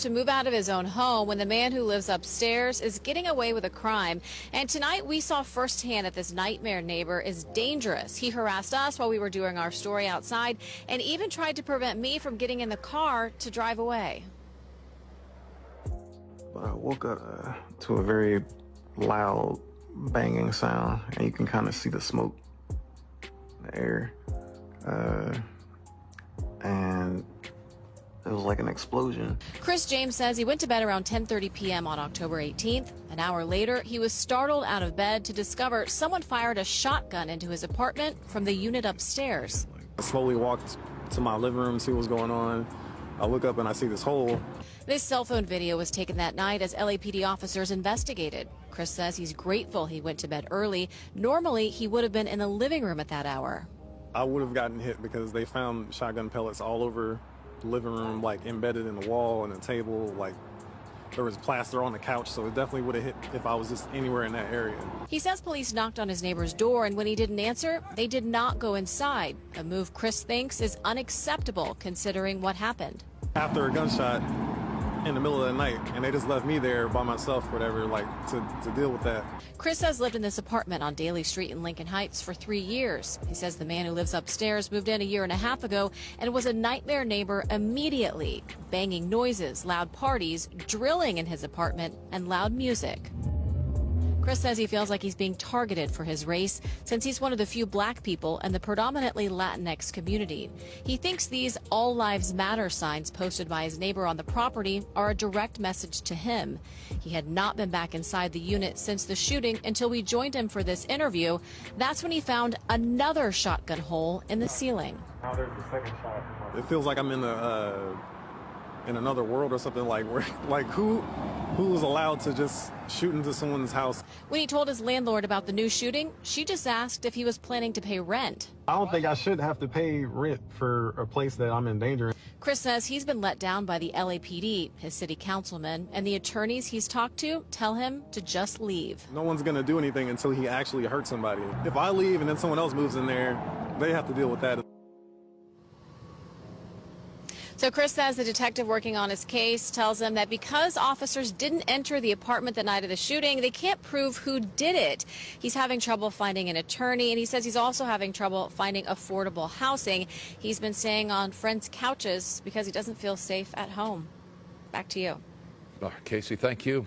To move out of his own home when the man who lives upstairs is getting away with a crime. And tonight we saw firsthand that this nightmare neighbor is dangerous. He harassed us while we were doing our story outside and even tried to prevent me from getting in the car to drive away. But I woke up to a very loud banging sound, and you can kind of see the smoke in the air. And it was like an explosion. Chris James says he went to bed around 10:30 p.m. on October 18th. An hour later, he was startled out of bed to discover someone fired a shotgun into his apartment from the unit upstairs. I slowly walked to my living room to see what's going on. I look up and I see this hole. This cell phone video was taken that night as LAPD officers investigated. Chris says he's grateful he went to bed early. Normally, he would have been in the living room at that hour. I would have gotten hit because they found shotgun pellets all over the living room, like embedded in the wall and the table. Like there was plaster on the couch, so it definitely would have hit if I was just anywhere in that area. He says police knocked on his neighbor's door, and when he didn't answer, they did not go inside. A move Chris thinks is unacceptable considering what happened. After a gunshot in the middle of the night, and they just left me there by myself, whatever, like to deal with that. Chris has lived in this apartment on Daly Street in Lincoln Heights for 3 years. He says the man who lives upstairs moved in a year and a half ago and was a nightmare neighbor immediately. Banging noises, loud parties, drilling in his apartment, and loud music. Chris says he feels like he's being targeted for his race since he's one of the few black people in the predominantly Latinx community. He thinks these All Lives Matter signs posted by his neighbor on the property are a direct message to him. He had not been back inside the unit since the shooting until we joined him for this interview. That's when he found another shotgun hole in the ceiling. Now there's the second shot. It feels like I'm in another world or something, like where, like who's allowed to just shoot into someone's house. When he told his landlord about the new shooting, she just asked if he was planning to pay rent. I don't think I should have to pay rent for a place that I'm in danger. Chris says he's been let down by the LAPD, his city councilman, and the attorneys he's talked to tell him to just leave. No one's going to do anything until he actually hurts somebody. If I leave and then someone else moves in there, they have to deal with that. So Chris says the detective working on his case tells him that because officers didn't enter the apartment the night of the shooting, they can't prove who did it. He's having trouble finding an attorney, and he says he's also having trouble finding affordable housing. He's been staying on friends' couches because he doesn't feel safe at home. Back to you. Casey, thank you.